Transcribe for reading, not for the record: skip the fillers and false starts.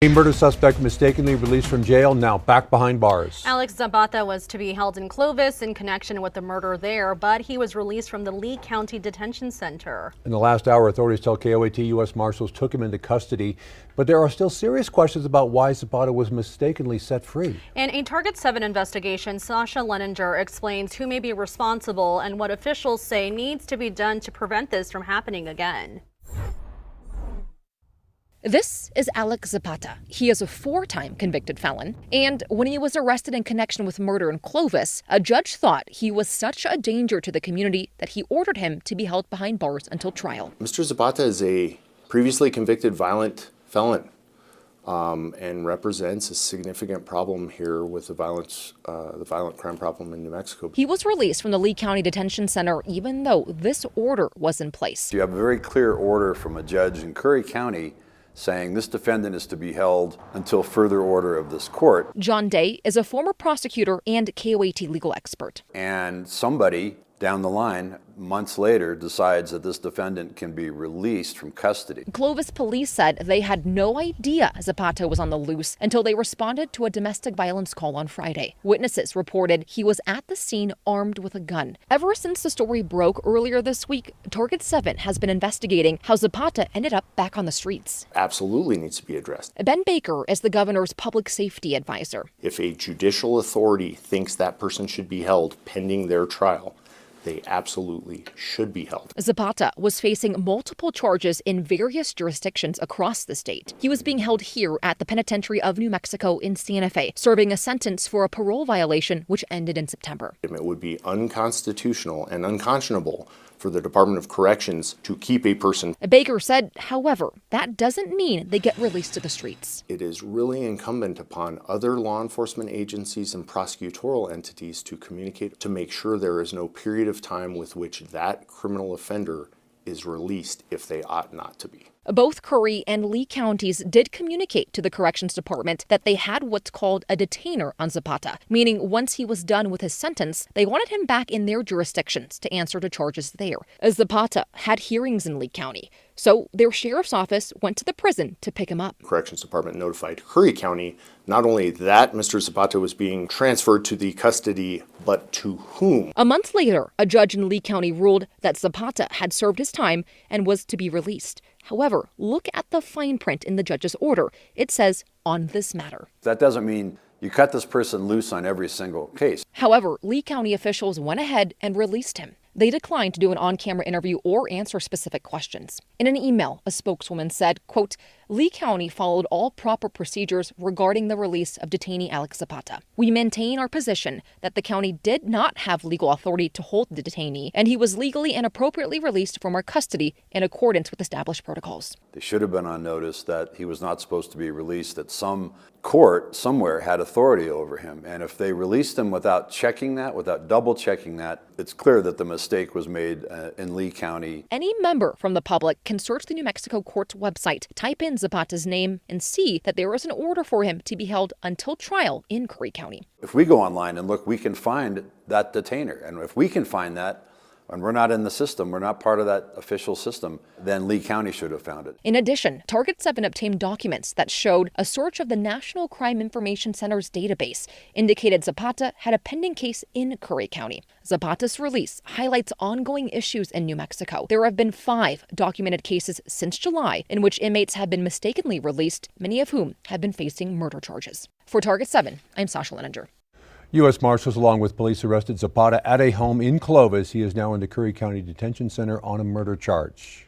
A murder suspect mistakenly released from jail, now back behind bars. Alex Zapata was to be held in Clovis in connection with the murder there, but he was released from the Lee County Detention Center. In the last hour, authorities tell KOAT U.S. Marshals took him into custody, but there are still serious questions about why Zapata was mistakenly set free. In a Target 7 investigation, Sasha Leninger explains who may be responsible and what officials say needs to be done to prevent this from happening again. This is Alex Zapata. He is a 4-time convicted felon, and when he was arrested in connection with murder in Clovis, a judge thought he was such a danger to the community that he ordered him to be held behind bars until trial. Mr. Zapata is a previously convicted violent felon and represents a significant problem here with the violent crime problem in New Mexico. He was released from the Lee County Detention Center even though this order was in place. You have a very clear order from a judge in Curry County saying this defendant is to be held until further order of this court. John Day is a former prosecutor and KOAT legal expert. And somebody down the line, months later, decides that this defendant can be released from custody. Clovis police said they had no idea Zapata was on the loose until they responded to a domestic violence call on Friday. Witnesses reported he was at the scene armed with a gun. Ever since the story broke earlier this week, Target 7 has been investigating how Zapata ended up back on the streets. Absolutely needs to be addressed. Ben Baker is the governor's public safety advisor. If a judicial authority thinks that person should be held pending their trial, they absolutely should be held. Zapata was facing multiple charges in various jurisdictions across the state. He was being held here at the Penitentiary of New Mexico in Santa Fe, serving a sentence for a parole violation which ended in September. It would be unconstitutional and unconscionable for the Department of Corrections to keep a person. Baker said, however, that doesn't mean they get released to the streets. It is really incumbent upon other law enforcement agencies and prosecutorial entities to communicate to make sure there is no period of time with which that criminal offender is released if they ought not to be. Both Curry and Lee counties did communicate to the Corrections Department that they had what's called a detainer on Zapata, meaning once he was done with his sentence, they wanted him back in their jurisdictions to answer to charges there. Zapata had hearings in Lee County, so their sheriff's office went to the prison to pick him up. Corrections Department notified Curry County not only that Mr. Zapata was being transferred to the custody, but to whom. A month later, a judge in Lee County ruled that Zapata had served his time and was to be released. However, look at the fine print in the judge's order. It says, on this matter. That doesn't mean you cut this person loose on every single case. However, Lee County officials went ahead and released him. They declined to do an on-camera interview or answer specific questions. In an email, a spokeswoman said, quote, Lee County followed all proper procedures regarding the release of detainee Alex Zapata. We maintain our position that the county did not have legal authority to hold the detainee, and he was legally and appropriately released from our custody in accordance with established protocols. They should have been on notice that he was not supposed to be released, that some court somewhere had authority over him. And if they released him without checking that, without double checking that, it's clear that the mistake was made in Lee County. Any member from the public can search the New Mexico court's website, type in Zapata's name, and see that there is an order for him to be held until trial in Curry County. If we go online and look, we can find that detainer. And if we can find that, and we're not in the system, we're not part of that official system, then Lee County should have found it. In addition, Target 7 obtained documents that showed a search of the National Crime Information Center's database indicated Zapata had a pending case in Curry County. Zapata's release highlights ongoing issues in New Mexico. There have been 5 documented cases since July in which inmates have been mistakenly released, many of whom have been facing murder charges. For Target 7, I'm Sasha Leninger. U.S. Marshals along with police arrested Zapata at a home in Clovis. He is now in the Curry County Detention Center on a murder charge.